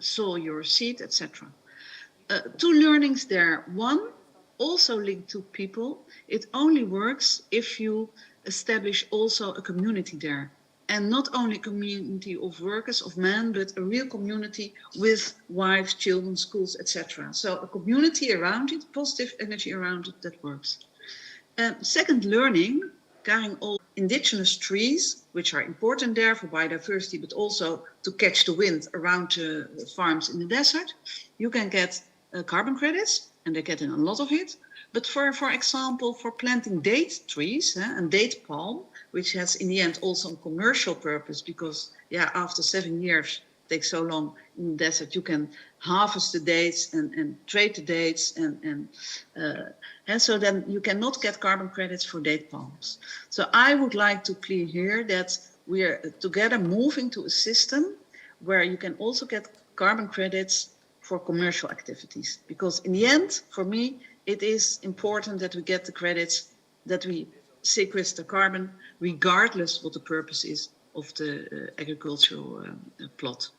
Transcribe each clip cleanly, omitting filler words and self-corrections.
sow your seed, etc. Two learnings there. One, also linked to people, it only works if you establish also a community there. And not only a community of workers, of men, but a real community with wives, children, schools, etc. So a community around it, positive energy around it, that works. Second learning, carrying all indigenous trees, which are important there for biodiversity, but also to catch the wind around the farms in the desert. You can get carbon credits, and they're getting a lot of it. But for example, for planting date trees and date palm, which has in the end also a commercial purpose, because after 7 years, it takes so long in the desert, you can harvest the dates and trade the dates, and so then you cannot get carbon credits for date palms. So I would like to clear here that we are together moving to a system where you can also get carbon credits for commercial activities, because in the end, for me, it is important that we get the credits, that we sequester carbon, regardless what the purpose is of the agricultural plot.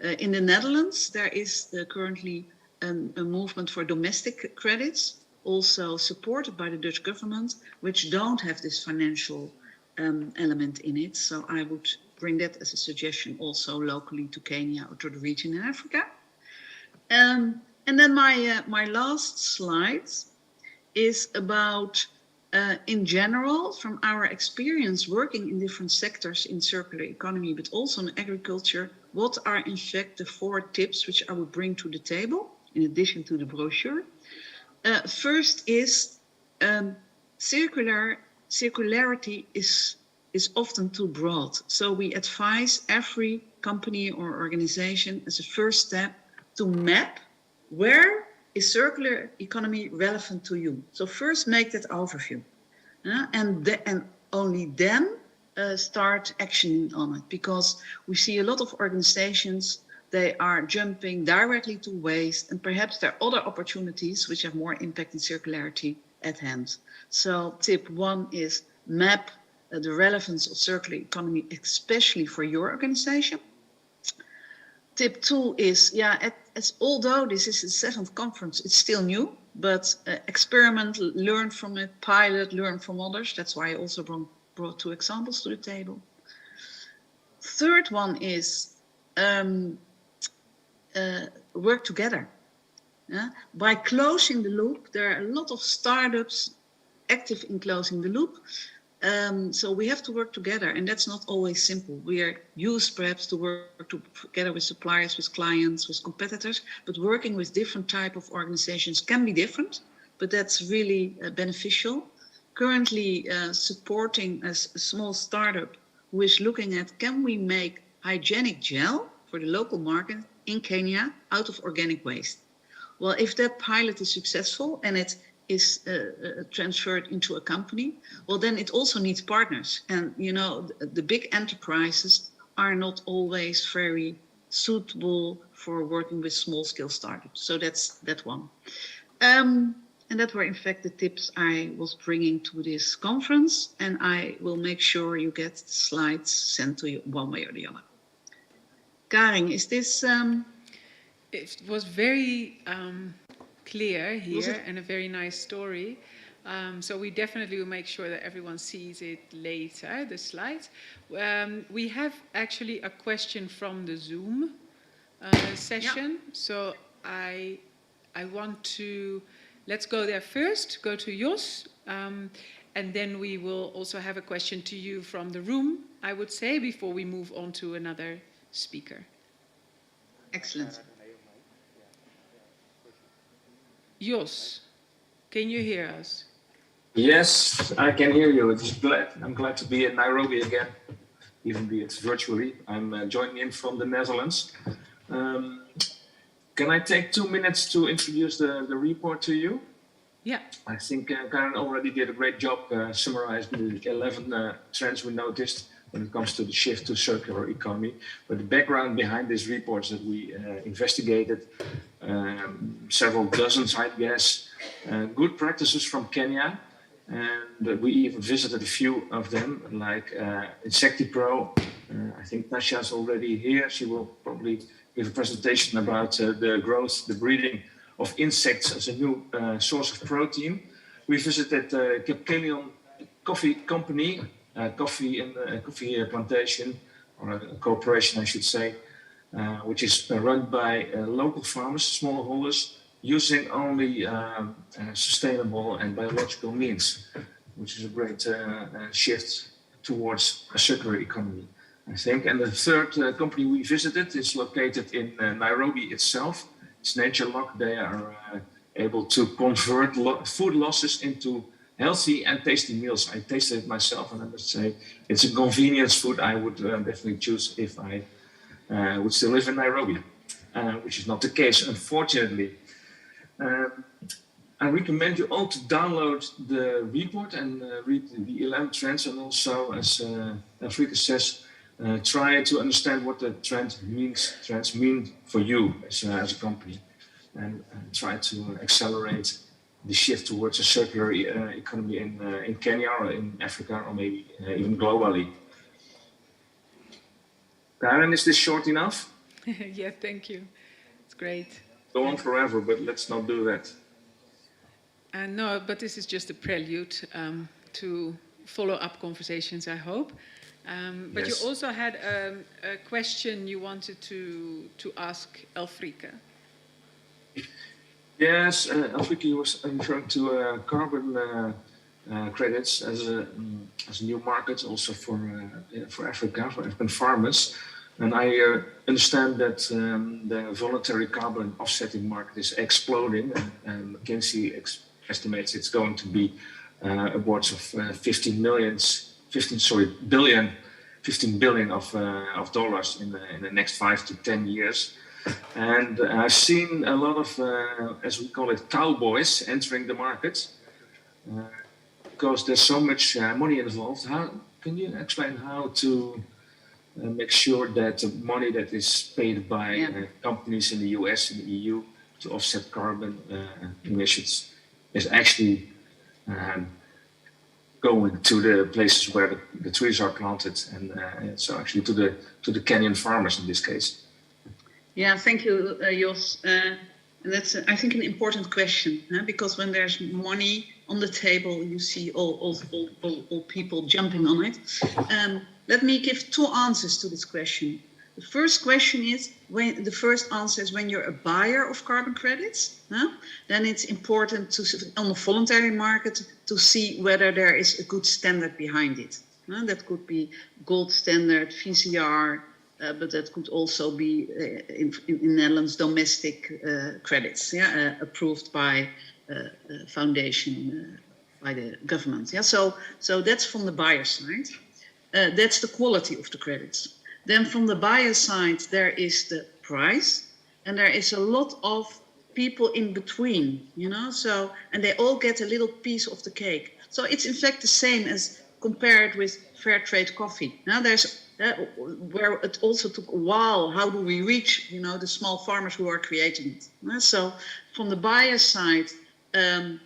In the Netherlands, there is currently a movement for domestic credits, also supported by the Dutch government, which don't have this financial element in it. So I would bring that as a suggestion also locally to Kenya or to the region in Africa. And then my last slide is about, in general, from our experience working in different sectors in circular economy, but also in agriculture, what are in fact the 4 tips which I would bring to the table, in addition to the brochure. First is circularity is often too broad. So we advise every company or organization as a first step to map where is circular economy relevant to you. So first make that overview, and only then start actioning on it, because we see a lot of organizations, they are jumping directly to waste, and perhaps there are other opportunities which have more impact in circularity at hand. So tip 1 is map the relevance of circular economy, especially for your organization. Tip 2 is, although this is the 7th conference, it's still new, but experiment, learn from it, pilot, learn from others. That's why I also brought 2 examples to the table. Third one is work together. By closing the loop, there are a lot of startups active in closing the loop. So we have to work together, and that's not always simple. We are used perhaps to work together with suppliers, with clients, with competitors, but working with different type of organizations can be different, but that's really beneficial. Currently supporting a small startup who is looking at, can we make hygienic gel for the local market in Kenya out of organic waste? Well, if that pilot is successful and it is transferred into a company, well, then it also needs partners. And, you know, the big enterprises are not always very suitable for working with small-scale startups. So that's that one. And that were, in fact, the tips I was bringing to this conference. And I will make sure you get the slides sent to you one way or the other. Karin, is this... It was very... clear here and a very nice story. So we definitely will make sure that everyone sees it later, the slides. We have actually a question from the Zoom session. Yeah. So I want to, let's go there first, go to Jos, and then we will also have a question to you from the room, I would say, before we move on to another speaker. Excellent. Jos, can you hear us? Yes, I can hear you. I'm glad to be in Nairobi again, even be it virtually. I'm joining in from the Netherlands. Can I take 2 minutes to introduce the report to you? Yeah. I think Karen already did a great job summarizing the 11 trends we noticed when it comes to the shift to circular economy. But the background behind this report is that we investigated several dozens, I guess, good practices from Kenya. And we even visited a few of them, like InsectiPro. I think Nasha's already here. She will probably with a presentation about the growth, the breeding of insects as a new source of protein. We visited Capcalion Coffee Company, coffee plantation, or a corporation, I should say, which is run by local farmers, smallholders, using only sustainable and biological means, which is a great shift towards a circular economy, I think. And the third company we visited is located in Nairobi itself. It's NatureLock. They are able to convert food losses into healthy and tasty meals. I tasted it myself, and I must say it's a convenience food I would definitely choose if I would still live in Nairobi, which is not the case, unfortunately. I recommend you all to download the report and read the 11 trends, and also, as Afrika says, try to understand what the trends mean for you as a company, and try to accelerate the shift towards a circular economy in Kenya or in Africa, or maybe even globally. Karen, is this short enough? Yeah, thank you. It's great. Go on forever, but let's not do that. No, but this is just a prelude to follow-up conversations, I hope. But Yes. you also had a question you wanted to ask Elfrieke. Yes, Afrika was referring to carbon credits as a new market also for Africa, for African farmers. And I understand that the voluntary carbon offsetting market is exploding, and McKinsey estimates it's going to be upwards of 15 billion of dollars in the next 5 to 10 years. And I've seen a lot of, as we call it, cowboys entering the market because there's so much money involved. How can you explain how to make sure that the money that is paid by companies in the US and the EU to offset carbon emissions is actually going to the places where the trees are planted, and so actually to the Kenyan farmers in this case? Yeah, thank you, Jos. And that's, I think, an important question, because when there's money on the table, you see all people jumping on it. Let me give two answers to this question. The first question is, when you're a buyer of carbon credits, then it's important to, on the voluntary market, to see whether there is a good standard behind it. That could be gold standard, VCR, but that could also be in Netherlands domestic credits, approved by foundation, by the government. So that's from the buyer side. That's the quality of the credits. Then from the buyer side, there is the price, and there is a lot of people in between, so, and they all get a little piece of the cake. So it's in fact the same as compared with fair trade coffee. Now there's where it also took a while. How do we reach, the small farmers who are creating it? So from the buyer side, a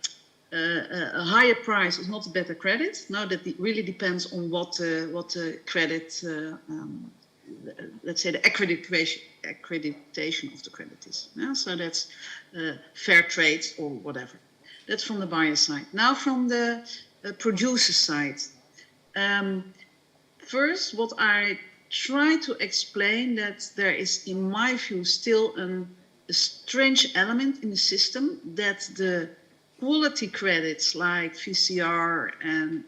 higher price is not a better credit. No, that really depends on what the credit, let's say the accreditation of the credit is. So that's fair trade or whatever. That's from the buyer side. Now from the producer side. First, what I try to explain, that there is, in my view, still a strange element in the system, that the quality credits like VCR and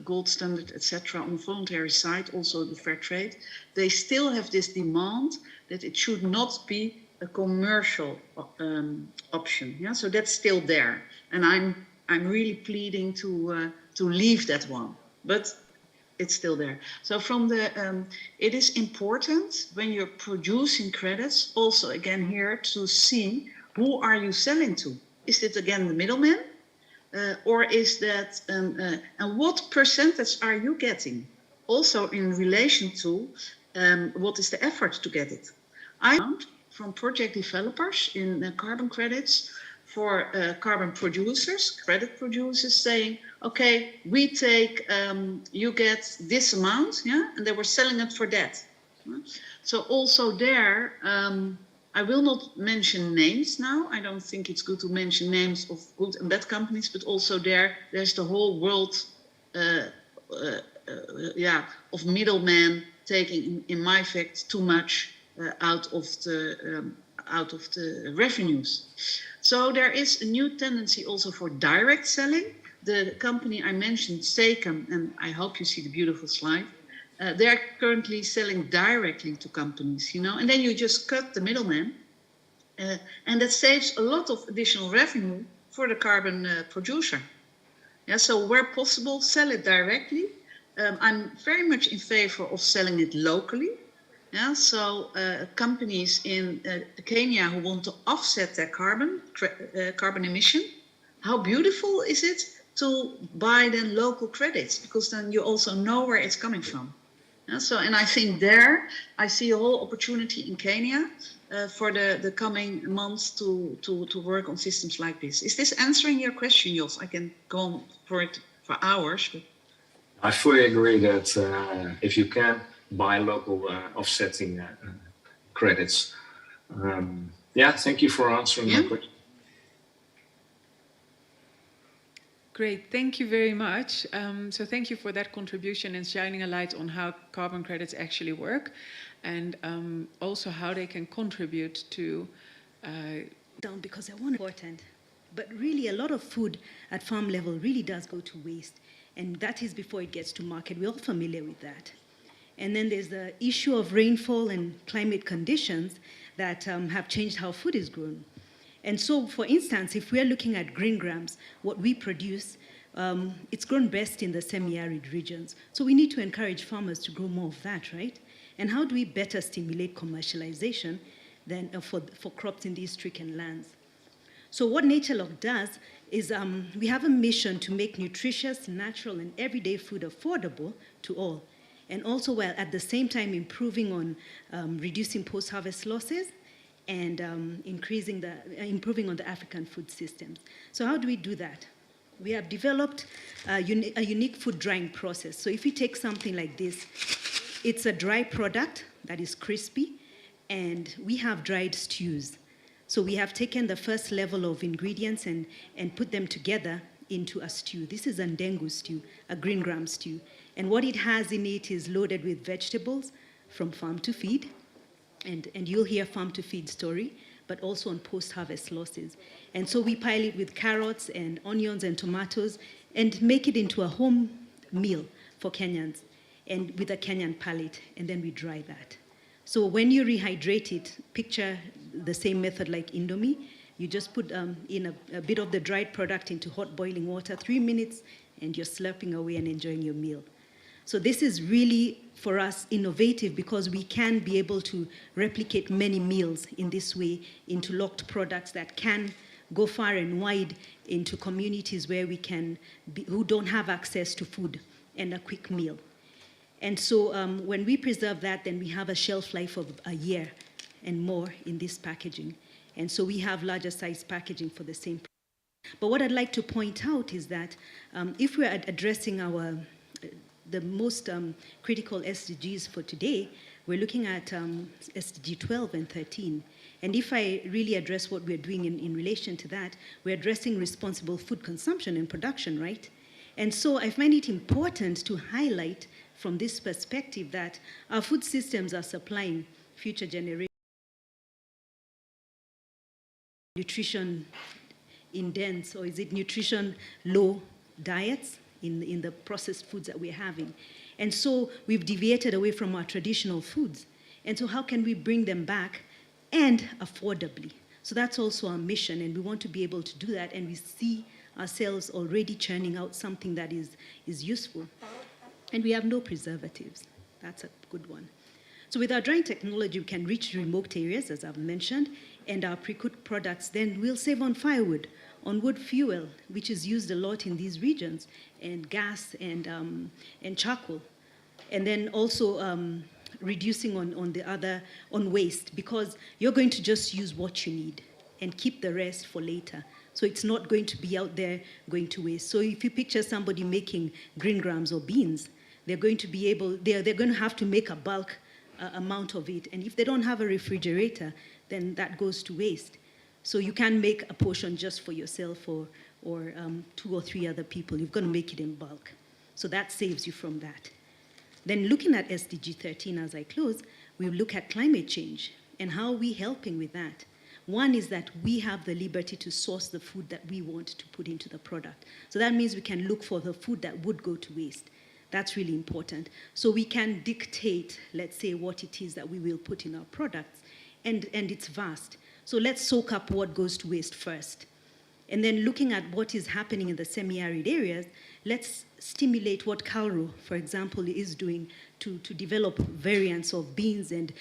gold standard, etc., on the voluntary side, also the fair trade, they still have this demand that it should not be a commercial option. So that's still there, and I'm really pleading to leave that one, but it's still there. So from the, it is important when you're producing credits, also again here, to see who are you selling to. Is it again the middleman? Or is that, and what percentage are you getting? Also in relation to what is the effort to get it? I found from project developers in carbon credits for carbon producers, credit producers, saying, okay, we take, you get this amount, and they were selling it for that. So also there, I will not mention names now. I don't think it's good to mention names of good and bad companies, but also there's the whole world of middlemen taking, in my fact, too much out of the revenues. So there is a new tendency also for direct selling. The company I mentioned, Stacom, and I hope you see the beautiful slide, they're currently selling directly to companies, and then you just cut the middleman, and that saves a lot of additional revenue for the carbon producer. Yeah, so where possible, sell it directly. I'm very much in favor of selling it locally. Yeah, so companies in Kenya who want to offset their carbon emission, how beautiful is it to buy then local credits, because then you also know where it's coming from. Yeah, and I think there I see a whole opportunity in Kenya for the coming months to work on systems like this. Is this answering your question, Jos? I can go on for it for hours. But... I fully agree that if you can buy local offsetting credits. Thank you for answering my question. Great, thank you very much. So thank you for that contribution and shining a light on how carbon credits actually work, and also how they can contribute to... Down because they're important. But really, a lot of food at farm level really does go to waste, and that is before it gets to market. We're all familiar with that. And then there's the issue of rainfall and climate conditions that have changed how food is grown. And so, for instance, if we're looking at green grams, what we produce, it's grown best in the semi-arid regions. So we need to encourage farmers to grow more of that, right? And how do we better stimulate commercialization than for crops in these stricken lands? So what NatureLog does is we have a mission to make nutritious, natural, and everyday food affordable to all. And also, while at the same time improving on reducing post-harvest losses and improving on the African food systems. So how do we do that? We have developed a unique food drying process. So if you take something like this, it's a dry product that is crispy, and we have dried stews. So we have taken the first level of ingredients and put them together into a stew. This is a ndengu stew, a green gram stew. And what it has in it is loaded with vegetables from farm to feed, and you'll hear farm to feed story, but also on post-harvest losses. And so we pile it with carrots and onions and tomatoes and make it into a home meal for Kenyans, and with a Kenyan palate, and then we dry that. So when you rehydrate it, picture the same method like Indomie. You just put in a bit of the dried product into hot boiling water, 3 minutes, and you're slurping away and enjoying your meal. So this is really, for us, innovative, because we can be able to replicate many meals in this way into locked products that can go far and wide into communities where we can who don't have access to food and a quick meal. And so when we preserve that, then we have a shelf life of a year and more in this packaging. And so we have larger size packaging for the same. But what I'd like to point out is that if we're addressing the most critical SDGs for today, we're looking at SDG 12 and 13. And if I really address what we're doing in relation to that, we're addressing responsible food consumption and production, right? And so I find it important to highlight from this perspective that our food systems are supplying future generations nutrition in dense, or is it nutrition low diets in the processed foods that we're having. And so we've deviated away from our traditional foods. And so how can we bring them back and affordably? So that's also our mission, and we want to be able to do that, and we see ourselves already churning out something that is useful. And we have no preservatives. That's a good one. So with our drying technology, we can reach remote areas, as I've mentioned, and our pre-cooked products then will save on firewood, on wood fuel, which is used a lot in these regions, and gas and charcoal. And then also reducing on waste, because you're going to just use what you need and keep the rest for later. So it's not going to be out there going to waste. So if you picture somebody making green grams or beans, they're going to be able, they're going to have to make a bulk amount of it. And if they don't have a refrigerator, then that goes to waste. So you can't make a portion just for yourself or 2 or 3 other people. You've got to make it in bulk. So that saves you from that. Then looking at SDG 13 as I close, we look at climate change and how we're helping with that. One is that we have the liberty to source the food that we want to put into the product. So that means we can look for the food that would go to waste. That's really important. So we can dictate, let's say, what it is that we will put in our products, and it's vast. So let's soak up what goes to waste first. And then looking at what is happening in the semi-arid areas, let's stimulate what Calro, for example, is doing to develop variants of beans and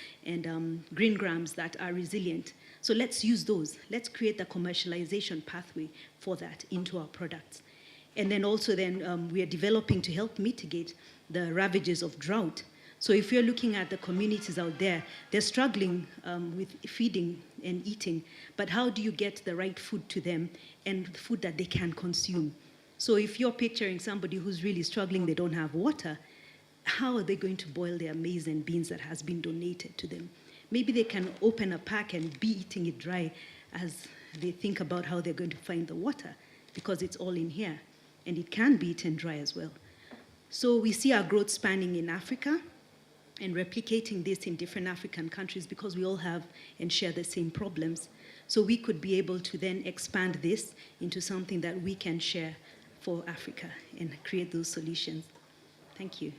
green grams that are resilient. So let's use those. Let's create the commercialization pathway for that into our products. And then also we are developing to help mitigate the ravages of drought. So if you're looking at the communities out there, they're struggling with feeding and eating, but how do you get the right food to them and food that they can consume? So if you're picturing somebody who's really struggling, they don't have water, how are they going to boil their maize and beans that has been donated to them? Maybe they can open a pack and be eating it dry as they think about how they're going to find the water, because it's all in here, and it can be eaten dry as well. So we see our growth spanning in Africa and replicating this in different African countries because we all have and share the same problems. So we could be able to then expand this into something that we can share for Africa and create those solutions. Thank you.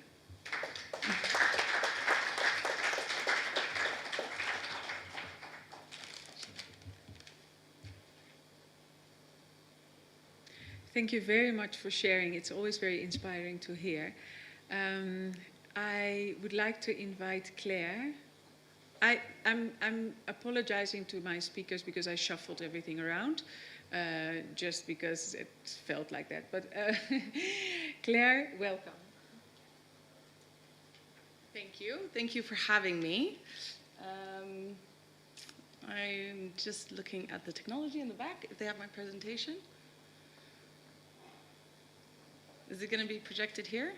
Thank you very much for sharing. It's always very inspiring to hear. I would like to invite Claire. I'm apologizing to my speakers because I shuffled everything around, just because it felt like that. But Claire, welcome. Thank you. Thank you for having me. I'm just looking at the technology in the back, if they have my presentation. Is it going to be projected here?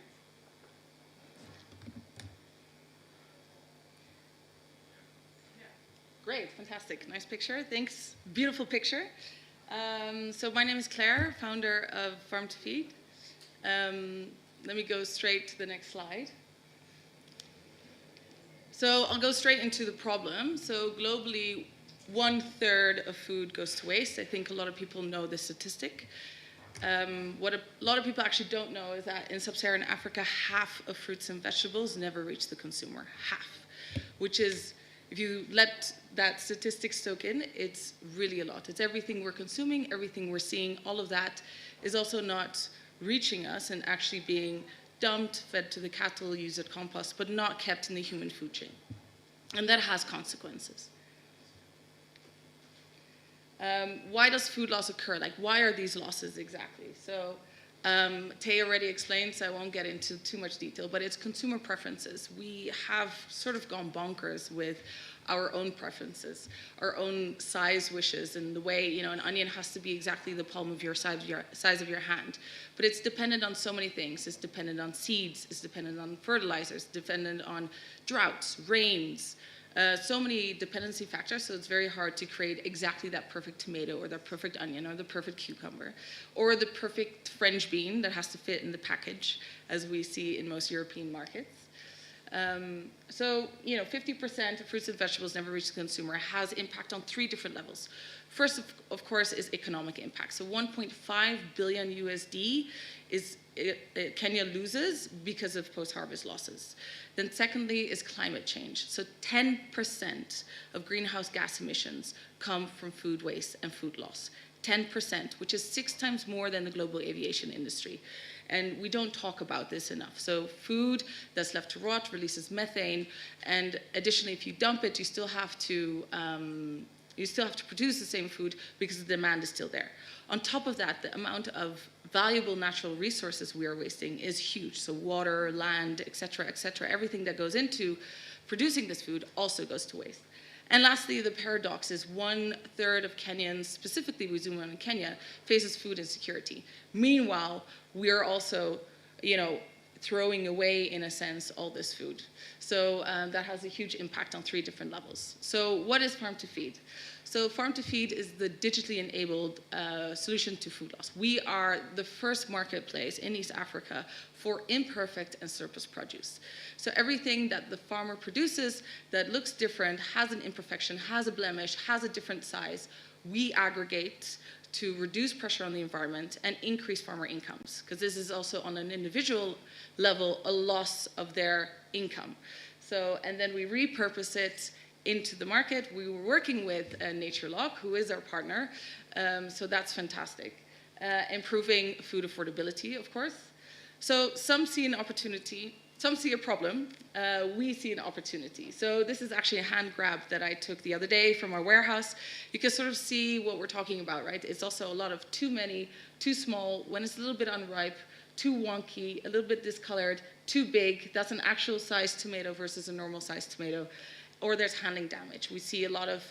Great, fantastic, nice picture, thanks, beautiful picture. So my name is Claire, founder of Farm to Feed. Let me go straight to the next slide. So I'll go straight into the problem. So globally, 1/3 of food goes to waste. I think a lot of people know this statistic. What a lot of people actually don't know is that in sub-Saharan Africa, half of fruits and vegetables never reach the consumer, half, which is, if you let that statistic soak in, it's really a lot. It's everything we're consuming, everything we're seeing, all of that is also not reaching us and actually being dumped, fed to the cattle, used as compost, but not kept in the human food chain. And that has consequences. Why does food loss occur? Like, why are these losses exactly? So Tay already explained, so I won't get into too much detail, but it's consumer preferences. We have sort of gone bonkers with our own preferences, our own size wishes, and the way, you know, an onion has to be exactly the palm of your size of your hand. But it's dependent on so many things. It's dependent on seeds, it's dependent on fertilizers, dependent on droughts, rains, so many dependency factors, so it's very hard to create exactly that perfect tomato or the perfect onion or the perfect cucumber or the perfect French bean that has to fit in the package, as we see in most European markets. So, you know, 50% of fruits and vegetables never reach the consumer has impact on 3 different levels. First, of course, is economic impact. So 1.5 billion USD is Kenya loses because of post-harvest losses. Then secondly is climate change. So 10% of greenhouse gas emissions come from food waste and food loss. 10%, which is 6 times more than the global aviation industry. And we don't talk about this enough. So food that's left to rot releases methane, and additionally, if you dump it, you still have to produce the same food because the demand is still there. On top of that, the amount of valuable natural resources we are wasting is huge. So water, land, et cetera, everything that goes into producing this food also goes to waste. And lastly, the paradox is 1/3 of Kenyans, specifically we zoom in on Kenya, faces food insecurity. Meanwhile, we are also, you know, throwing away, in a sense, all this food. So that has a huge impact on 3 different levels. So what is Farm to Feed? So Farm to Feed is the digitally enabled solution to food loss. We are the first marketplace in East Africa for imperfect and surplus produce. So everything that the farmer produces that looks different, has an imperfection, has a blemish, has a different size, we aggregate to reduce pressure on the environment and increase farmer incomes, because this is also on an individual level a loss of their income. So, and then we repurpose it into the market. We were working with NatureLock, who is our partner, so that's fantastic. Improving food affordability, of course. So some see an opportunity, some see a problem, we see an opportunity. So this is actually a hand grab that I took the other day from our warehouse. You can sort of see what we're talking about, right? It's also a lot of too many, too small, when it's a little bit unripe, too wonky, a little bit discolored, too big. That's an actual size tomato versus a normal size tomato. Or there's handling damage. We see a lot of,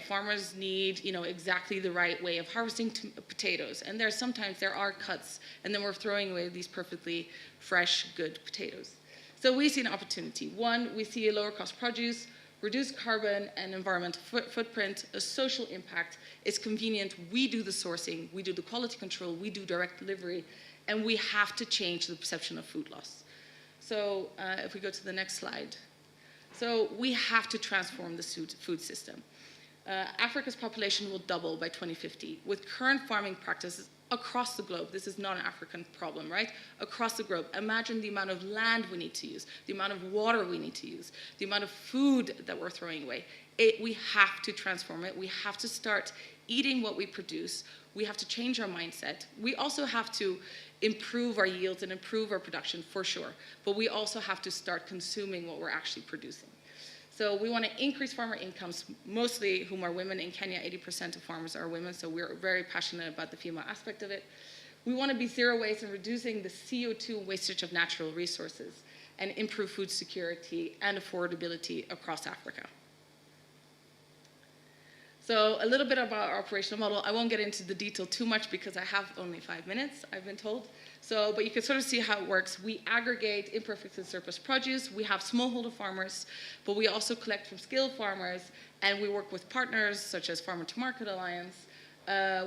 farmers need, exactly the right way of harvesting potatoes. And sometimes there are cuts, and then we're throwing away these perfectly fresh, good potatoes. So we see an opportunity. One, we see a lower cost produce, reduced carbon and environmental footprint, a social impact. It's convenient. We do the sourcing, we do the quality control, we do direct delivery, and we have to change the perception of food loss. So if we go to the next slide. So we have to transform the food system. Africa's population will double by 2050. With current farming practices across the globe, this is not an African problem, right? Across the globe, imagine the amount of land we need to use, the amount of water we need to use, the amount of food that we're throwing away. We have to transform it. We have to start eating what we produce. We have to change our mindset. We also have to improve our yields and improve our production, for sure. But we also have to start consuming what we're actually producing. So we want to increase farmer incomes, mostly whom are women. In Kenya, 80% of farmers are women, so we're very passionate about the female aspect of it. We want to be zero waste and reducing the CO2 wastage of natural resources and improve food security and affordability across Africa. So a little bit about our operational model. I won't get into the detail too much because I have only 5 minutes, I've been told. So, but you can sort of see how it works. We aggregate imperfect and surplus produce. We have smallholder farmers, but we also collect from skilled farmers, and we work with partners such as Farmer to Market Alliance.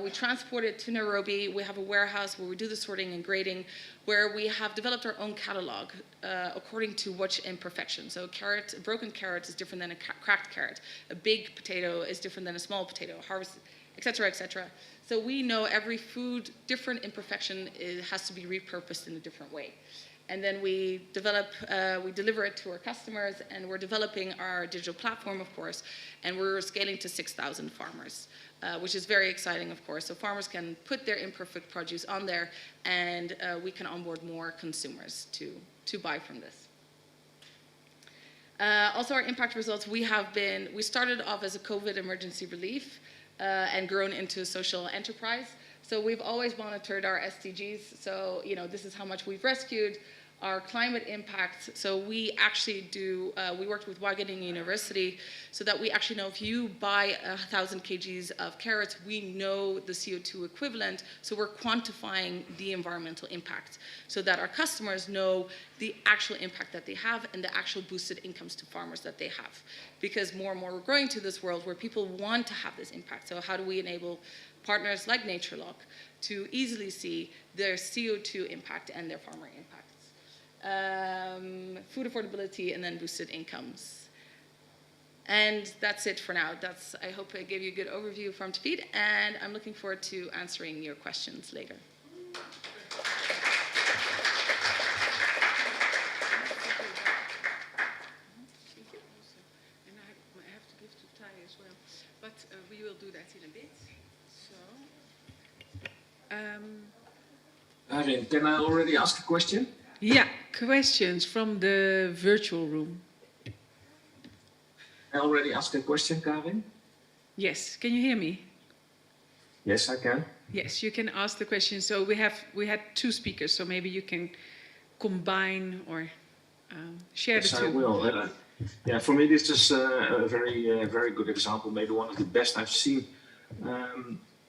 We transport it to Nairobi. We have a warehouse where we do the sorting and grading, where we have developed our own catalog according to which imperfection. So a broken carrot is different than a cracked carrot. A big potato is different than a small potato. Harvest, et cetera, et cetera. So we know every food, different imperfection has to be repurposed in a different way. And then we deliver it to our customers, and we're developing our digital platform, of course, and we're scaling to 6,000 farmers, which is very exciting, of course. So farmers can put their imperfect produce on there, and we can onboard more consumers to buy from this. Also, our impact results, we started off as a COVID emergency relief and grown into a social enterprise. So we've always monitored our SDGs. So, this is how much we've rescued, our climate impact. So we actually we worked with Wageningen University so that we actually know if you buy 1,000 kgs of carrots, we know the CO2 equivalent. So we're quantifying the environmental impact so that our customers know the actual impact that they have and the actual boosted incomes to farmers that they have. Because more and more we're growing to this world where people want to have this impact. So how do we enable partners like NatureLock to easily see their CO2 impact and their farmer impacts? Food affordability, and then boosted incomes. And that's it for now. I hope I gave you a good overview of Farm to Feed, and I'm looking forward to answering your questions later. And I have to give to Ty as well, but we will do that in a bit. So, Karin, can I already ask a question? yeah, questions from the virtual room. I already asked a question, Karin? Yes, can you hear me? Yes, I can. Yes, you can ask the question. So we had 2 speakers, so maybe you can combine or share the 2. Yes, I will. Yeah, for me this is a very good example, maybe one of the best I've seen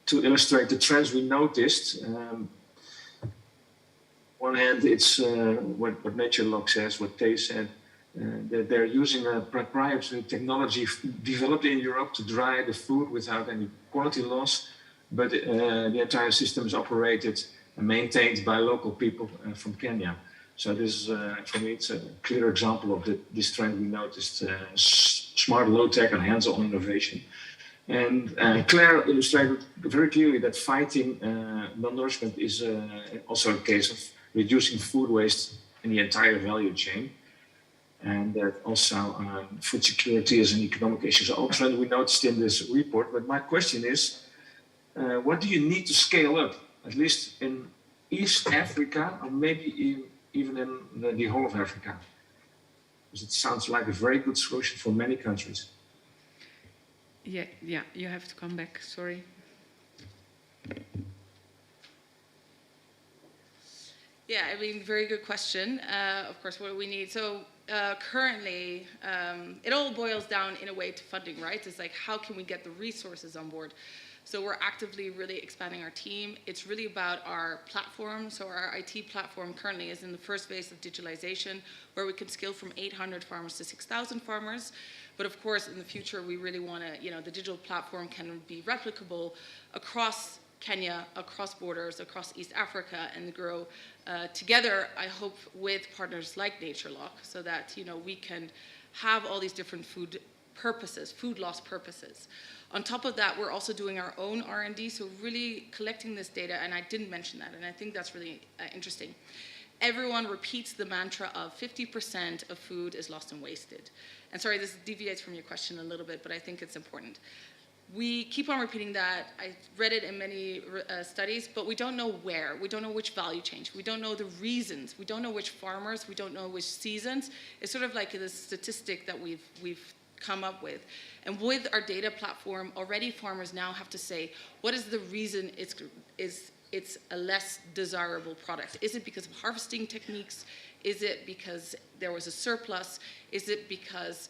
to illustrate the trends we noticed. one hand, it's what Nature Lock says, what Tay said, that they're using a proprietary technology developed in Europe to dry the food without any quality loss, but the entire system is operated and maintained by local people from Kenya. So this, for me, it's a clear example of this trend we noticed, smart low-tech and hands-on innovation. And Claire illustrated very clearly that fighting malnourishment is also a case of reducing food waste in the entire value chain. And that also food security is an economic issue. So all trend we noticed in this report. But my question is, what do you need to scale up, at least in East Africa, or maybe even in the whole of Africa? Because it sounds like a very good solution for many countries. Yeah, you have to come back, sorry. Yeah, I mean, very good question. Of course, what do we need? So currently, it all boils down in a way to funding, right? It's like, how can we get the resources on board? So we're actively really expanding our team. It's really about our platform. So our IT platform currently is in the first phase of digitalization, where we can scale from 800 farmers to 6,000 farmers. But of course, in the future, we really want to, the digital platform can be replicable across Kenya, across borders, across East Africa, and grow together, I hope, with partners like Nature Lock, so that, we can have all these different food loss purposes. On top of that, we're also doing our own R&D, so really collecting this data, and I didn't mention that, and I think that's really interesting. Everyone repeats the mantra of 50% of food is lost and wasted. And sorry, this deviates from your question a little bit, but I think it's important. We keep on repeating that. I read it in many studies, but we don't know where. We don't know which value chain. We don't know the reasons. We don't know which farmers. We don't know which seasons. It's sort of like this statistic that we've come up with. And with our data platform, already farmers now have to say, what is the reason it's a less desirable product? Is it because of harvesting techniques? Is it because there was a surplus? Is it because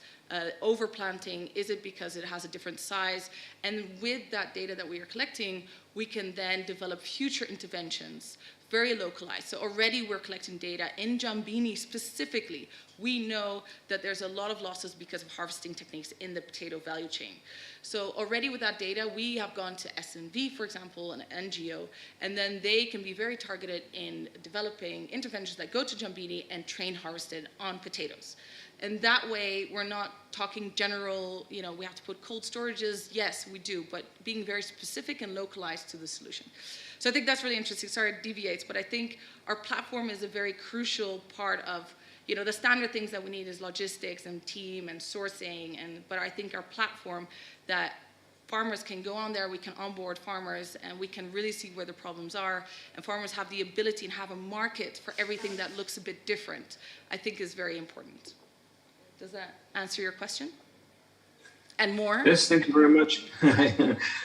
overplanting? Is it because it has a different size? And with that data that we are collecting, we can then develop future interventions, very localized. So already we're collecting data in Jambini specifically. We know that there's a lot of losses because of harvesting techniques in the potato value chain. So already with that data, we have gone to SNV, for example, an NGO, and then they can be very targeted in developing interventions that go to Jambini and train harvested on potatoes. And that way, we're not talking general, we have to put cold storages. Yes, we do, but being very specific and localized to the solution. So I think that's really interesting. Sorry, it deviates, but I think our platform is a very crucial part of, the standard things that we need is logistics and team and sourcing. But I think our platform that farmers can go on there, we can onboard farmers, and we can really see where the problems are. And farmers have the ability and have a market for everything that looks a bit different, I think is very important. Does that answer your question? And more? Yes, thank you very much.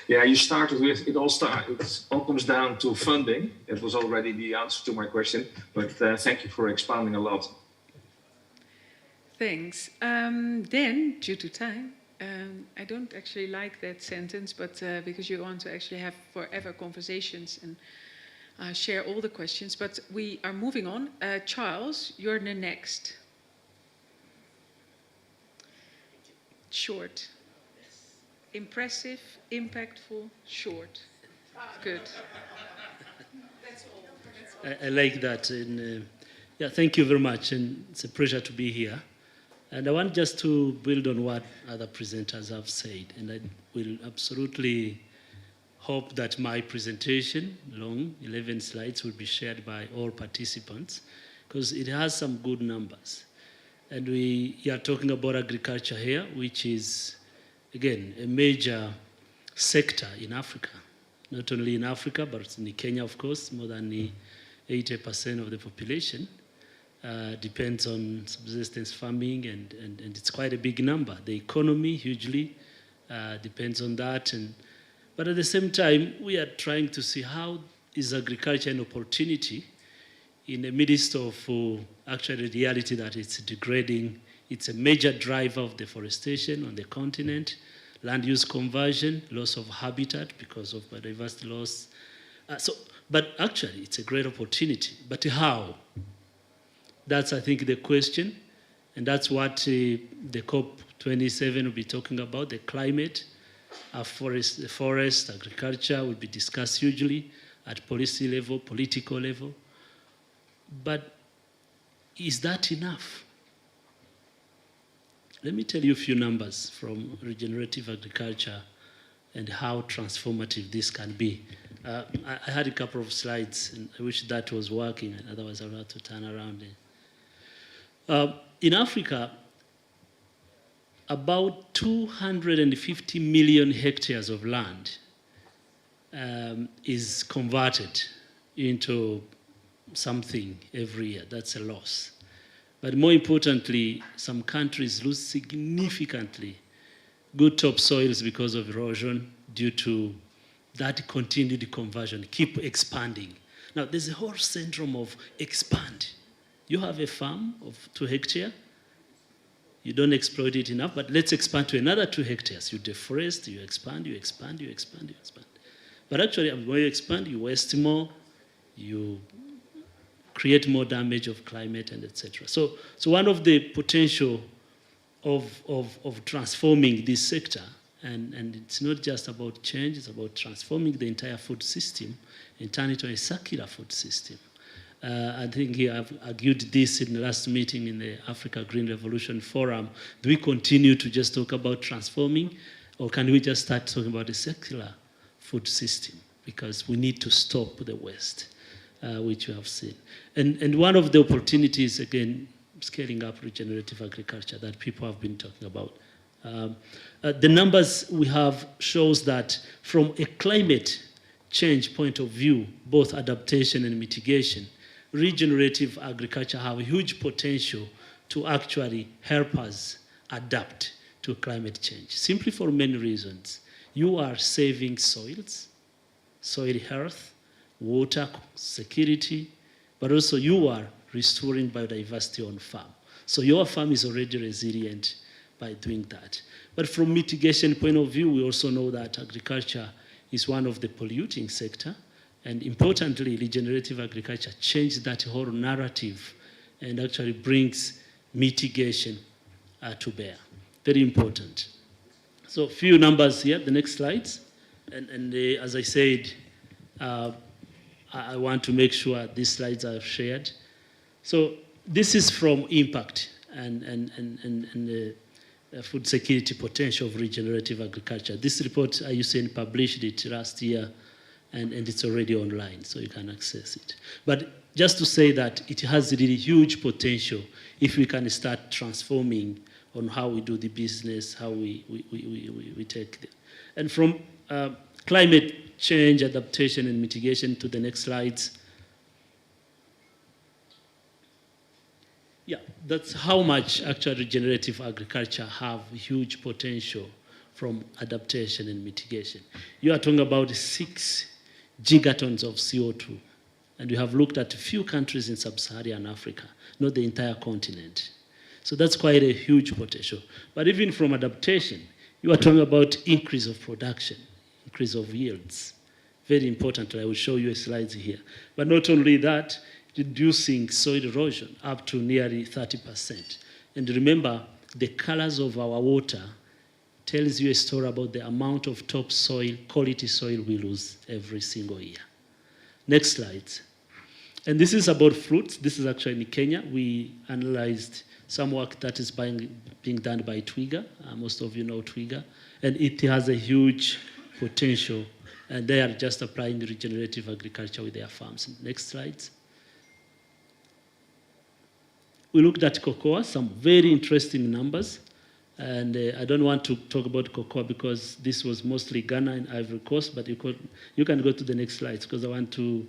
Yeah, you started with, it all comes down to funding. It was already the answer to my question, but thank you for expounding a lot. Thanks. Then, due to time, I don't actually like that sentence, but because you want to actually have forever conversations and share all the questions, but we are moving on. Charles, you're the next. Short. Impressive, impactful, short. Good. I like that. And, thank you very much. And it's a pleasure to be here. And I want just to build on what other presenters have said. And I will absolutely hope that my presentation, long 11 slides, will be shared by all participants, because it has some good numbers. And we are talking about agriculture here, which is, again, a major sector in Africa. Not only in Africa, but in Kenya, of course, more than 80% of the population depends on subsistence farming, and it's quite a big number. The economy hugely depends on that. But at the same time, we are trying to see how is agriculture an opportunity in the midst of actually the reality that it's degrading. It's a major driver of deforestation on the continent, land use conversion, loss of habitat because of biodiversity loss, But actually, it's a great opportunity. But how? That's, I think, the question. And that's what the COP27 will be talking about, the climate, forest, agriculture will be discussed hugely at policy level, political level. But is that enough? Let me tell you a few numbers from regenerative agriculture and how transformative this can be. I had a couple of slides, and I wish that was working, and otherwise I would have to turn around. In Africa, about 250 million hectares of land is converted into something every year. That's a loss. But more importantly, some countries lose significantly good topsoils because of erosion due to that continued conversion, keep expanding. Now, there's a whole syndrome of expand. You have a farm of 2 hectares, you don't exploit it enough, but let's expand to another 2 hectares. You deforest, you expand, you expand, you expand, you expand. But actually, when you expand, you waste more, you create more damage of climate and etc. So one of the potential of transforming this sector, and it's not just about change, it's about transforming the entire food system and turn it to a circular food system. I think I've argued this in the last meeting in the Africa Green Revolution Forum. Do we continue to just talk about transforming, or can we just start talking about a circular food system? Because we need to stop the waste, which you have seen. And one of the opportunities, again, scaling up regenerative agriculture that people have been talking about. The numbers we have shows that from a climate change point of view, both adaptation and mitigation, regenerative agriculture have a huge potential to actually help us adapt to climate change, simply for many reasons. You are saving soils, soil health, water security, but also you are restoring biodiversity on farm. So your farm is already resilient by doing that. But from mitigation point of view, we also know that agriculture is one of the polluting sector. And importantly, regenerative agriculture changed that whole narrative and actually brings mitigation to bear. Very important. So a few numbers here, the next slides. And as I said, I want to make sure these slides are shared. So this is from impact and the food security potential of regenerative agriculture. This report, IUCN published it last year, and it's already online, so you can access it. But just to say that it has really huge potential if we can start transforming on how we do the business, how we take it. And from climate change, adaptation, and mitigation to the next slides. Yeah, that's how much actually regenerative agriculture have huge potential from adaptation and mitigation. You are talking about 6 gigatons of CO2. And we have looked at a few countries in sub-Saharan Africa, not the entire continent. So that's quite a huge potential. But even from adaptation, you are talking about increase of production, increase of yields. Very important, I will show you a slide here. But not only that, reducing soil erosion up to nearly 30%. And remember, the colors of our water tells you a story about the amount of topsoil, quality soil we lose every single year. Next slide. And this is about fruits. This is actually in Kenya. We analyzed some work that is being done by Twiga. Most of you know Twiga. And it has a huge potential. And they are just applying regenerative agriculture with their farms. Next slide. We looked at cocoa, some very interesting numbers. And I don't want to talk about cocoa because this was mostly Ghana and Ivory Coast, but you can go to the next slides because I want to,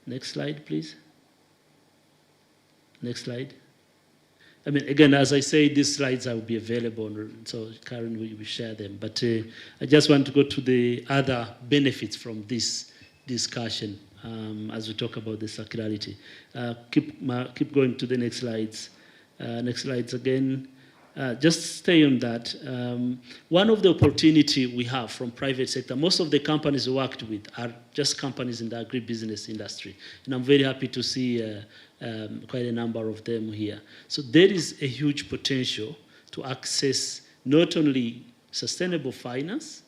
next slide, please. Next slide. I mean, again, as I say, these slides will be available, so Karen will share them. But I just want to go to the other benefits from this discussion as we talk about the circularity. Keep going to the next slides. Next slides again. just stay on that. One of the opportunity we have from private sector, most of the companies we worked with are just companies in the agribusiness industry. And I'm very happy to see quite a number of them here. So there is a huge potential to access not only sustainable finance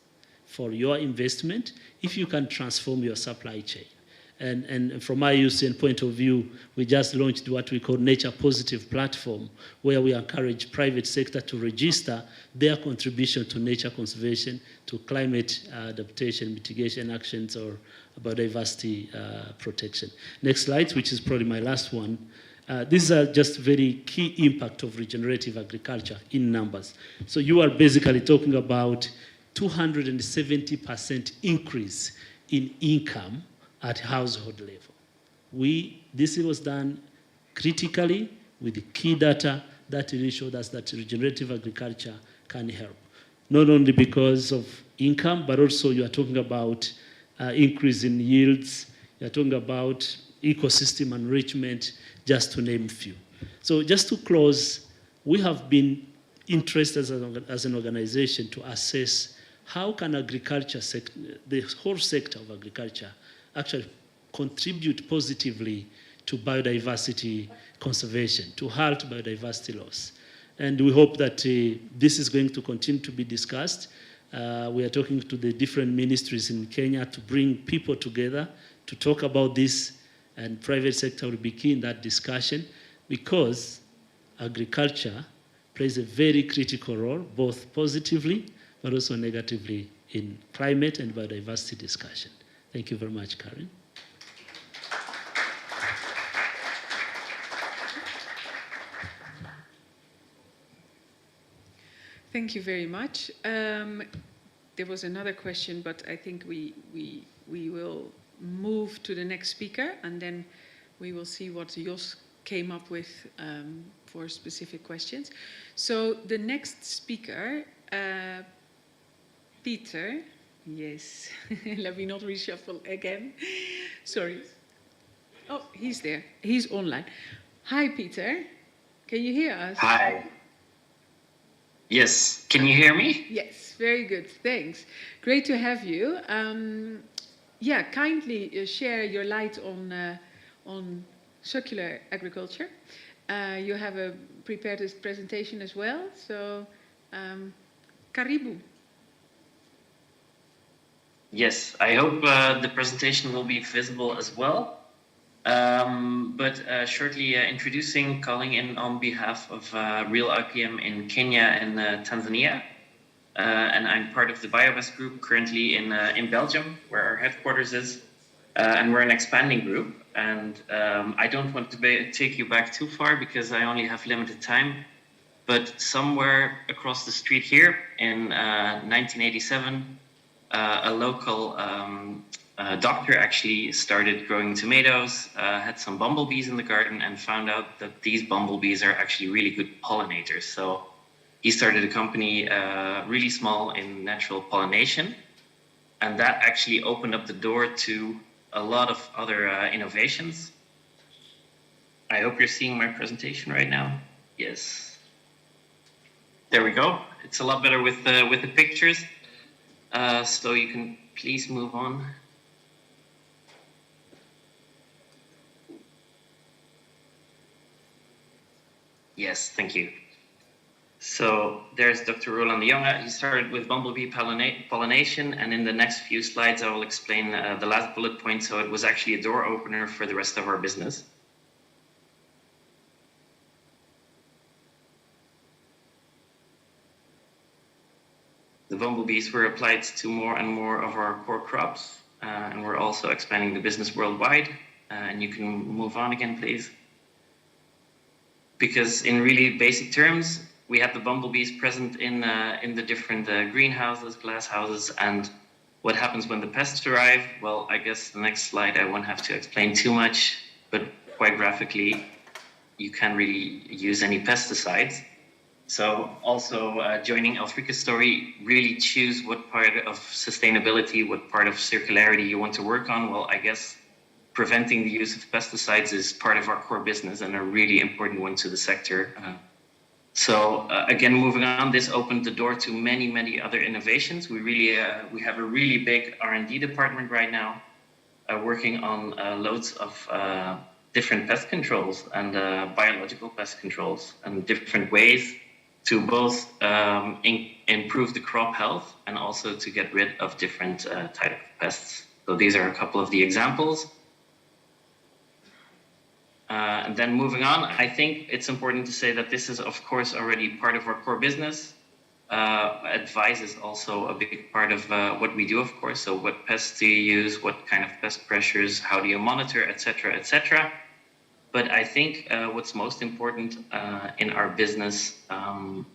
for your investment, if you can transform your supply chain. And from my UCN point of view, we just launched what we call Nature Positive platform, where we encourage private sector to register their contribution to nature conservation, to climate adaptation, mitigation actions, or biodiversity protection. Next slide, which is probably my last one. These are just very key impact of regenerative agriculture in numbers. So you are basically talking about 270% increase in income at household level. This was done critically with the key data that really showed us that regenerative agriculture can help. Not only because of income, but also you are talking about increase in yields, you are talking about ecosystem enrichment, just to name a few. So just to close, we have been interested as an organization to assess how can agriculture, the whole sector of agriculture, actually contribute positively to biodiversity conservation, to halt biodiversity loss. And we hope that this is going to continue to be discussed. We are talking to the different ministries in Kenya to bring people together to talk about this, and private sector will be key in that discussion, because agriculture plays a very critical role, both positively but also negatively, in climate and biodiversity discussion. Thank you very much, Karen. Thank you very much. There was another question, but I think we will move to the next speaker, and then we will see what Jos came up with for specific questions. So the next speaker, Peter. Yes, let me not reshuffle again. Sorry. Oh, he's there. He's online. Hi, Peter. Can you hear us? Hi. Yes. Can you hear me? Yes, very good. Thanks. Great to have you. Yeah, kindly share your light on circular agriculture. You have prepared this presentation as well. So, karibu. Yes, I hope the presentation will be visible as well. But shortly introducing, calling in on behalf of Real IPM in Kenya and Tanzania. And I'm part of the Biomass group currently in Belgium, where our headquarters is. And we're an expanding group. And I don't want to take you back too far because I only have limited time. But somewhere across the street here in 1987, a local doctor actually started growing tomatoes, had some bumblebees in the garden, and found out that these bumblebees are actually really good pollinators. So he started a company really small in natural pollination, and that actually opened up the door to a lot of other innovations. I hope you're seeing my presentation right now. Yes. There we go. It's a lot better with the pictures. So you can please move on. Yes, thank you. So there's Dr. Roland de Jonge. He started with bumblebee pollination, and in the next few slides I will explain the last bullet point. So it was actually a door opener for the rest of our business. The bumblebees were applied to more and more of our core crops, and we're also expanding the business worldwide. And you can move on again, please. Because in really basic terms, we have the bumblebees present in the different greenhouses, glass houses, and what happens when the pests arrive? Well, I guess the next slide I won't have to explain too much, but quite graphically, you can't really use any pesticides. So also joining Elfrika's story, really choose what part of sustainability, what part of circularity you want to work on. Well, I guess preventing the use of pesticides is part of our core business and a really important one to the sector. So again, moving on, this opened the door to many other innovations. We have a really big R&D department right now, working on loads of different pest controls and biological pest controls and different ways to both improve the crop health and also to get rid of different type of pests. So these are a couple of the examples. And then moving on, I think it's important to say that this is, of course, already part of our core business. Advice is also a big part of what we do, of course. So what pests do you use? What kind of pest pressures? How do you monitor, etc., etc. But I think what's most important in our business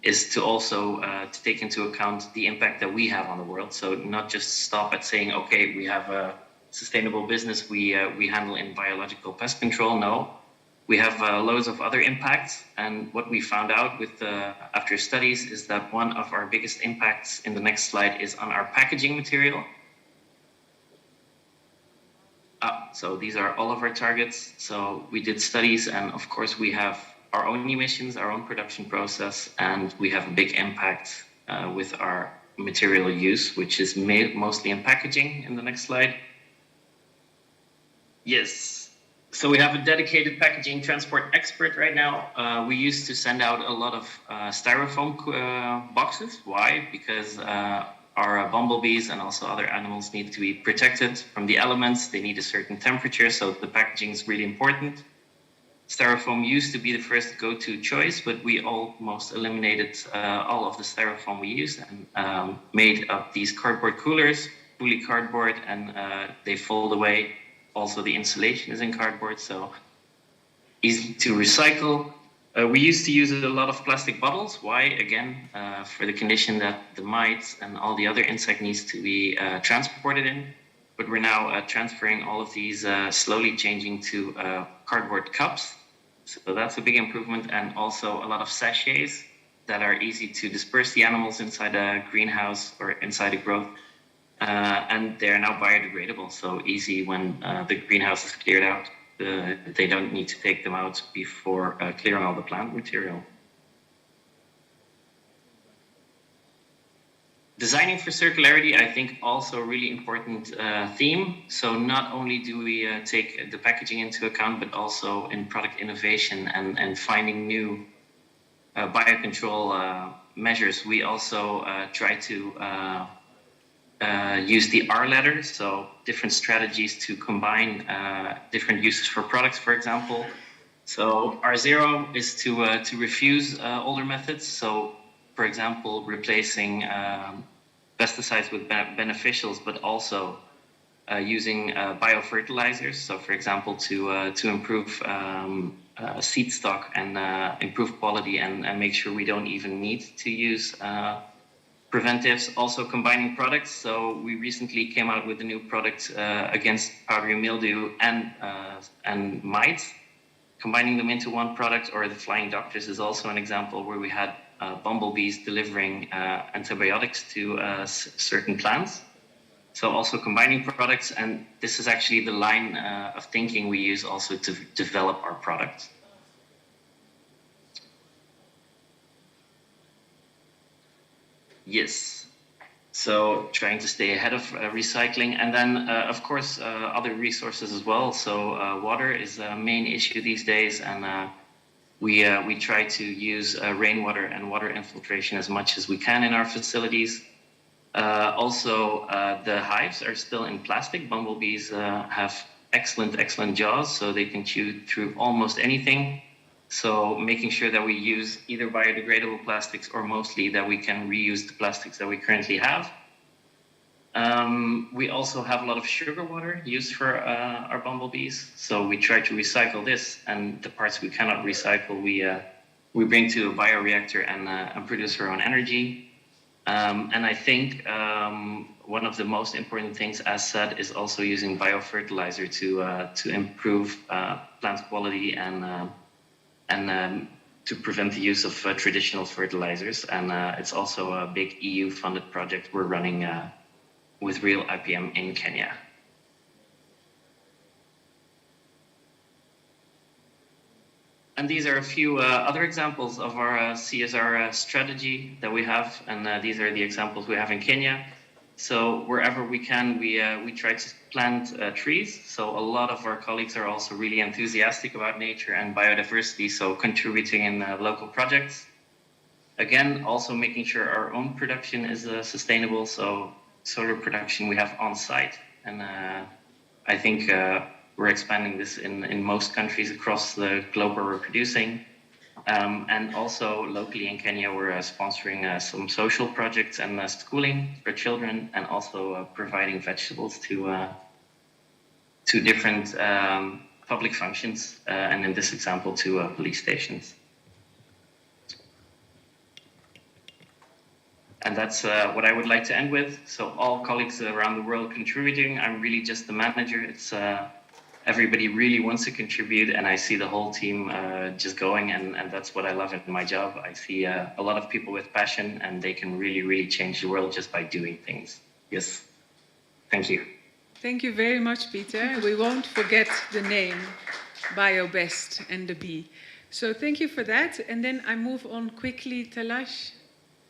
is to also to take into account the impact that we have on the world. So not just stop at saying, okay, we have a sustainable business we handle in biological pest control. No. We have loads of other impacts, and what we found out with after studies is that one of our biggest impacts in the next slide is on our packaging material. So these are all of our targets. So we did studies, and of course we have our own emissions, our own production process, and we have a big impact with our material use, which is mostly in packaging. In the next slide. Yes. So we have a dedicated packaging transport expert right now. We used to send out a lot of styrofoam boxes. Why? Because our bumblebees and also other animals need to be protected from the elements. They need a certain temperature, so the packaging is really important. Styrofoam used to be the first go-to choice, but we almost eliminated all of the styrofoam we used and made up these cardboard coolers, fully cardboard, and they fold away. Also, the insulation is in cardboard, so easy to recycle. We used to use a lot of plastic bottles. Why? Again, for the condition that the mites and all the other insect needs to be transported in. But we're now transferring all of these, slowly changing to cardboard cups. So that's a big improvement. And also a lot of sachets that are easy to disperse the animals inside a greenhouse or inside a growth. And they're now biodegradable, so easy when the greenhouse is cleared out. They don't need to take them out before clearing all the plant material. Designing for circularity, I think, also a really important theme. So not only do we take the packaging into account, but also in product innovation and finding new biocontrol measures. We also try to use the R ladder, so different strategies to combine different uses for products, for example. So R0 is to refuse older methods. So, for example, replacing pesticides with beneficials, but also using biofertilizers. So, for example, to improve seed stock and improve quality and make sure we don't even need to use preventives. Also combining products. So we recently came out with a new product against powdery mildew and mites. Combining them into one product, or the flying doctors is also an example where we had bumblebees delivering antibiotics to certain plants. So also combining products, and this is actually the line of thinking we use also to develop our products. Yes. So trying to stay ahead of recycling, and then of course other resources as well. So water is a main issue these days, and we try to use rainwater and water infiltration as much as we can in our facilities. Also, the hives are still in plastic. Bumblebees have excellent jaws, so they can chew through almost anything. So making sure that we use either biodegradable plastics or mostly that we can reuse the plastics that we currently have. We also have a lot of sugar water used for our bumblebees. So we try to recycle this, and the parts we cannot recycle, we bring to a bioreactor and produce our own energy. And I think one of the most important things, as said, is also using biofertilizer to improve plant quality and to prevent the use of traditional fertilizers. And it's also a big EU-funded project we're running with Real IPM in Kenya. And these are a few other examples of our CSR strategy that we have, and these are the examples we have in Kenya. So wherever we can, we try to plant trees. So a lot of our colleagues are also really enthusiastic about nature and biodiversity, so contributing in local projects. Again, also making sure our own production is sustainable. So solar production we have on site, and I think we're expanding this in most countries across the globe where we're producing. And also locally in Kenya, we're sponsoring some social projects and schooling for children, and also providing vegetables to different public functions, and in this example, to police stations. And that's what I would like to end with. So all colleagues around the world contributing. I'm really just the manager. It's everybody really wants to contribute, and I see the whole team just going, and that's what I love in my job. I see a lot of people with passion, and they can really, really change the world just by doing things. Yes, thank you. Thank you very much, Peter. We won't forget the name, BioBest and the B. So thank you for that. And then I move on quickly, Talash.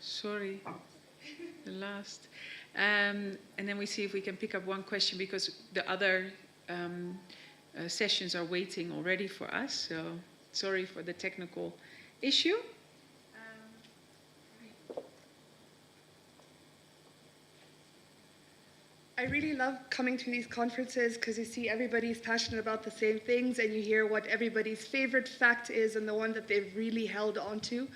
Sorry, the last. And then we see if we can pick up one question, because the other sessions are waiting already for us. So sorry for the technical issue. I really love coming to these conferences because you see everybody's passionate about the same things, and you hear what everybody's favorite fact is and the one that they've really held on to.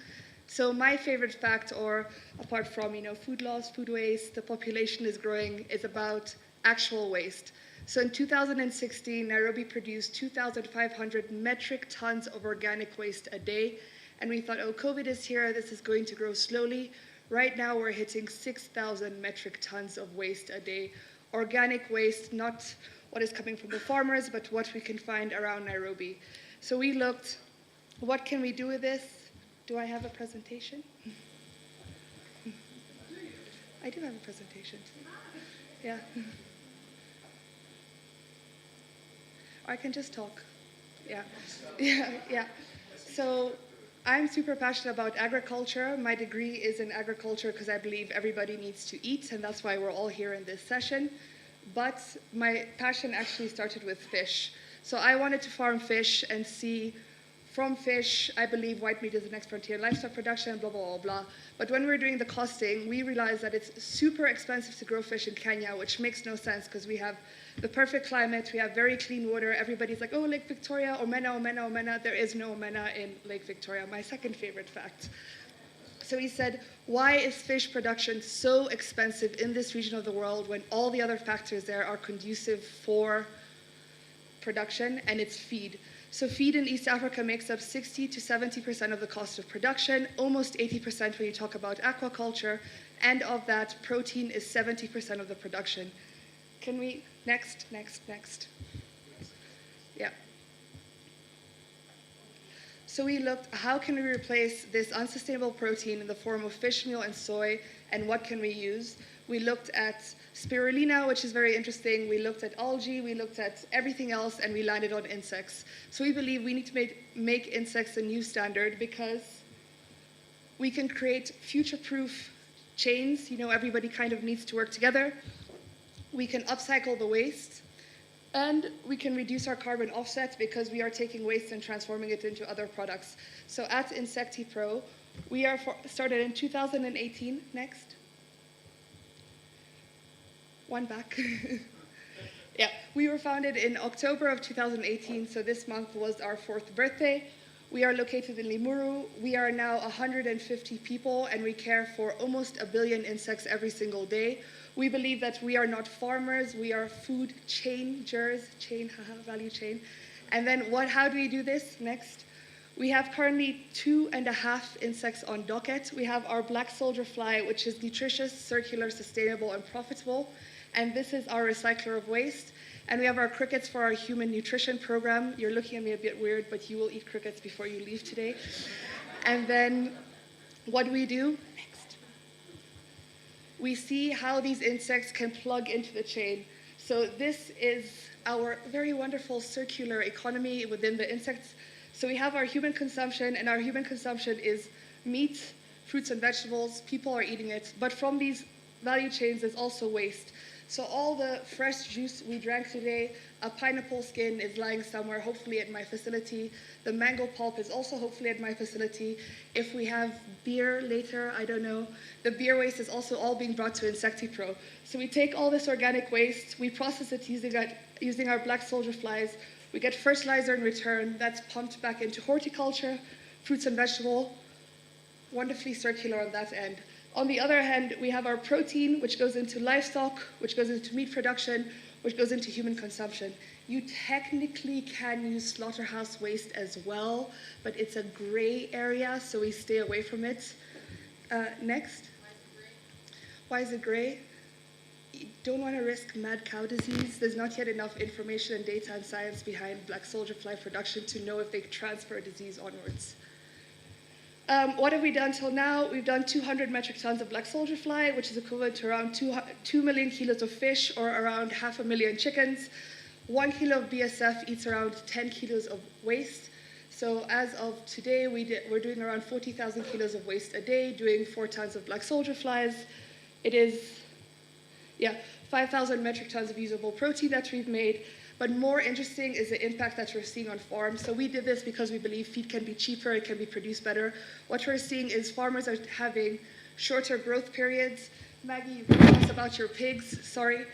So my favorite fact, or apart from, food loss, food waste, the population is growing, is about actual waste. So in 2016, Nairobi produced 2,500 metric tons of organic waste a day. And we thought, oh, COVID is here, this is going to grow slowly. Right now, we're hitting 6,000 metric tons of waste a day. Organic waste, not what is coming from the farmers, but what we can find around Nairobi. So we looked, what can we do with this? Do I have a presentation? I do have a presentation. Yeah. Or I can just talk. Yeah. Yeah. So I'm super passionate about agriculture. My degree is in agriculture because I believe everybody needs to eat, and that's why we're all here in this session. But my passion actually started with fish. So I wanted to farm fish and see from fish, I believe white meat is the next frontier in livestock production, blah, blah, blah, blah. But when we were doing the costing, we realized that it's super expensive to grow fish in Kenya, which makes no sense because we have the perfect climate, we have very clean water. Everybody's like, oh, Lake Victoria, omena, omena, omena. There is no omena in Lake Victoria, my second favorite fact. So he said, why is fish production so expensive in this region of the world when all the other factors there are conducive for production, and it's feed. So feed in East Africa makes up 60 to 70% of the cost of production, almost 80% when you talk about aquaculture, and of that, protein is 70% of the production. Can we, next. Yeah. So we looked, how can we replace this unsustainable protein in the form of fish meal and soy, and what can we use? We looked at spirulina, which is very interesting. We looked at algae, we looked at everything else, and we landed on insects. So we believe we need to make insects a new standard because we can create future-proof chains. Everybody kind of needs to work together. We can upcycle the waste, and we can reduce our carbon offset because we are taking waste and transforming it into other products. So at InsectiPro, we are started in 2018. Next. One back. Yeah, we were founded in October of 2018, so this month was our 4th birthday. We are located in Limuru. We are now 150 people, and we care for almost 1 billion insects every single day. We believe that we are not farmers, we are food changers, value chain. And then how do we do this? Next. We have currently 2.5 insects on docket. We have our black soldier fly, which is nutritious, circular, sustainable, and profitable. And this is our recycler of waste. And we have our crickets for our human nutrition program. You're looking at me a bit weird, but you will eat crickets before you leave today. And then what do we do? Next. We see how these insects can plug into the chain. So this is our very wonderful circular economy within the insect So we have our human consumption, and our human consumption is meat, fruits and vegetables. People are eating it. But from these value chains, there's also waste. So all the fresh juice we drank today, a pineapple skin is lying somewhere, hopefully at my facility. The mango pulp is also hopefully at my facility. If we have beer later, I don't know. The beer waste is also all being brought to InsectiPro. So we take all this organic waste, we process it using our black soldier flies. We get fertilizer in return. That's pumped back into horticulture, fruits and vegetable. Wonderfully circular on that end. On the other hand, we have our protein, which goes into livestock, which goes into meat production, which goes into human consumption. You technically can use slaughterhouse waste as well, but it's a gray area, so we stay away from it. Next. Why is it gray? You don't want to risk mad cow disease. There's not yet enough information and data and science behind black soldier fly production to know if they transfer disease onwards. What have we done till now? We've done 200 metric tons of black soldier fly, which is equivalent to around 2 million kilos of fish or around 500,000 chickens. 1 kilo of BSF eats around 10 kilos of waste. So as of today, we're doing around 40,000 kilos of waste a day, doing 4 tons of black soldier flies. It is, 5,000 metric tons of usable protein that we've made. But more interesting is the impact that we're seeing on farms. So we did this because we believe feed can be cheaper, it can be produced better. What we're seeing is farmers are having shorter growth periods. Maggie, you can tell us about your pigs, sorry.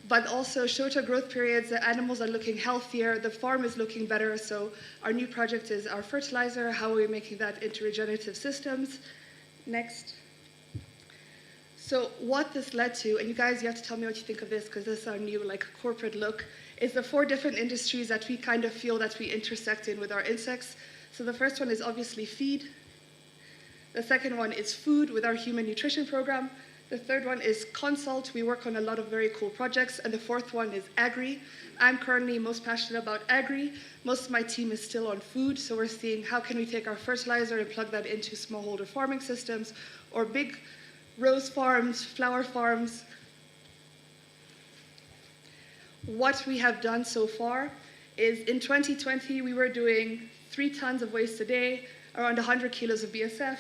But also shorter growth periods, the animals are looking healthier, the farm is looking better. So our new project is our fertilizer, how are we making that into regenerative systems? Next. So what this led to, and you guys, you have to tell me what you think of this because this is our new corporate look, is the 4 different industries that we kind of feel that we intersect in with our insects. So the first one is obviously feed. The second one is food with our human nutrition program. The third one is consult. We work on a lot of very cool projects. And the fourth one is agri. I'm currently most passionate about agri. Most of my team is still on food. So we're seeing how can we take our fertilizer and plug that into smallholder farming systems or big rose farms, flower farms. What we have done so far is in 2020, we were doing 3 tons of waste a day, around 100 kilos of BSF,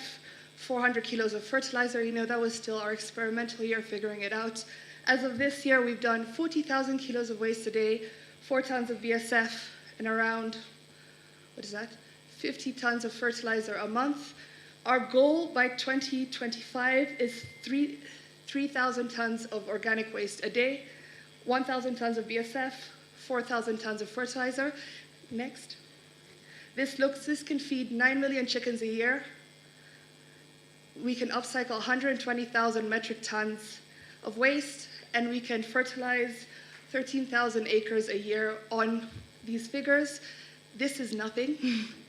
400 kilos of fertilizer. That was still our experimental year figuring it out. As of this year, we've done 40,000 kilos of waste a day, 4 tons of BSF, and around, 50 tons of fertilizer a month. Our goal by 2025 is 3,000 tons of organic waste a day, 1,000 tons of BSF, 4,000 tons of fertilizer. Next. This can feed 9 million chickens a year. We can upcycle 120,000 metric tons of waste, and we can fertilize 13,000 acres a year on these figures. This is nothing.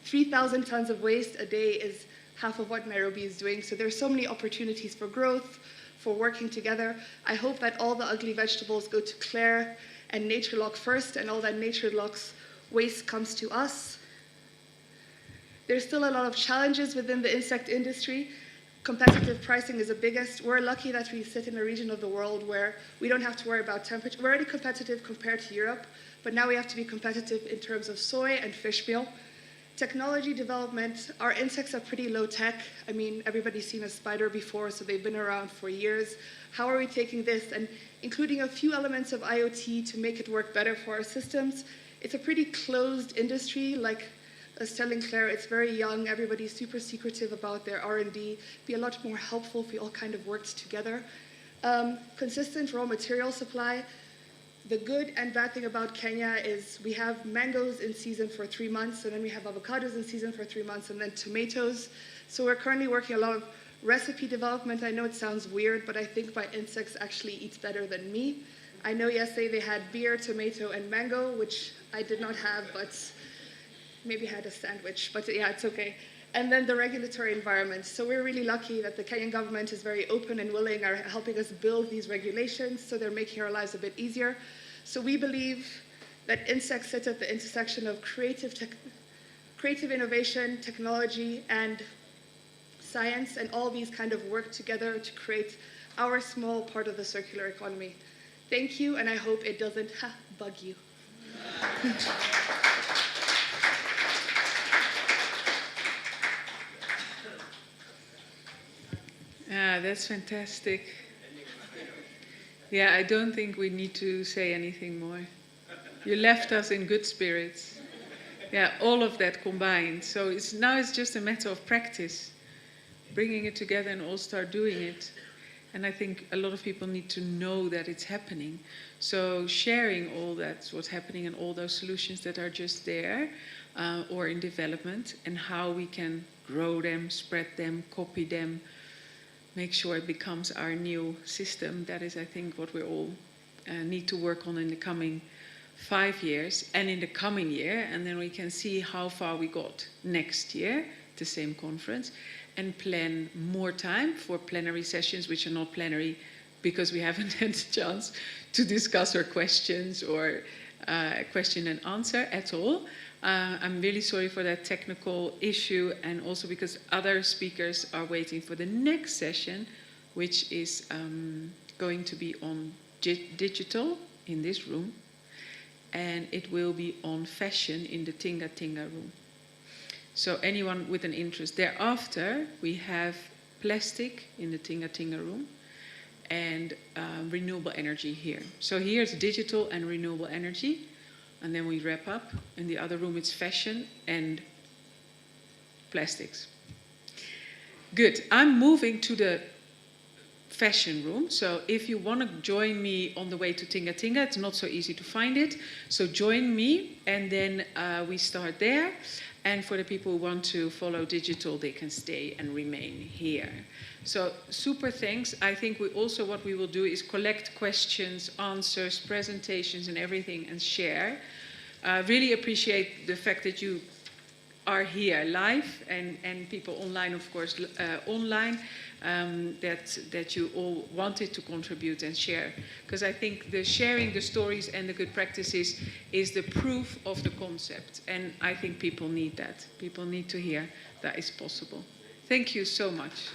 3,000 tons of waste a day is half of what Nairobi is doing. So there's so many opportunities for growth, for working together. I hope that all the ugly vegetables go to Claire and NatureLock first, and all that NatureLock's waste comes to us. There's still a lot of challenges within the insect industry. Competitive pricing is the biggest. We're lucky that we sit in a region of the world where we don't have to worry about temperature. We're already competitive compared to Europe, but now we have to be competitive in terms of soy and fish meal. Technology development, our insects are pretty low tech. Everybody's seen a spider before, so they've been around for years. How are we taking this and including a few elements of IoT to make it work better for our systems? It's a pretty closed industry. Like I was telling Claire, it's very young. Everybody's super secretive about their R&D. It'd be a lot more helpful if we all kind of worked together. Consistent raw material supply. The good and bad thing about Kenya is we have mangoes in season for 3 months, and then we have avocados in season for 3 months, and then tomatoes. So we're currently working a lot of recipe development. I know it sounds weird, but I think my insects actually eat better than me. I know yesterday they had beer, tomato, and mango, which I did not have, but maybe had a sandwich. But yeah, it's okay. And then the regulatory environment. So we're really lucky that the Kenyan government is very open and willing, are helping us build these regulations, so they're making our lives a bit easier. So we believe that insects sit at the intersection of creative innovation, technology, and science, and all these kind of work together to create our small part of the circular economy. Thank you, and I hope it doesn't bug you. Yeah, that's fantastic. Yeah, I don't think we need to say anything more. You left us in good spirits. Yeah, all of that combined. So now it's just a matter of practice, bringing it together and all start doing it. And I think a lot of people need to know that it's happening. So sharing all that's what's happening and all those solutions that are just there or in development, and how we can grow them, spread them, copy them, make sure it becomes our new system. That is, I think, what we all need to work on in the coming 5 years and in the coming year. And then we can see how far we got next year, the same conference, and plan more time for plenary sessions, which are not plenary because we haven't had the chance to discuss our questions or question and answer at all. I'm really sorry for that technical issue, and also because other speakers are waiting for the next session, which is going to be on digital in this room, and it will be on fashion in the Tinga Tinga room. So anyone with an interest. Thereafter, we have plastic in the Tinga Tinga room and renewable energy here. So here's digital and renewable energy. And then we wrap up. In the other room, it's fashion and plastics. Good. I'm moving to the fashion room. So if you want to join me on the way to Tinga Tinga, it's not so easy to find it. So join me, and then we start there. And for the people who want to follow digital, they can stay and remain here. So super thanks. I think what we will do is collect questions, answers, presentations, and everything, and share. Really appreciate the fact that you are here live, and people online, of course, online, that you all wanted to contribute and share. Because I think the sharing the stories and the good practices is the proof of the concept. And I think people need that. People need to hear that is possible. Thank you so much.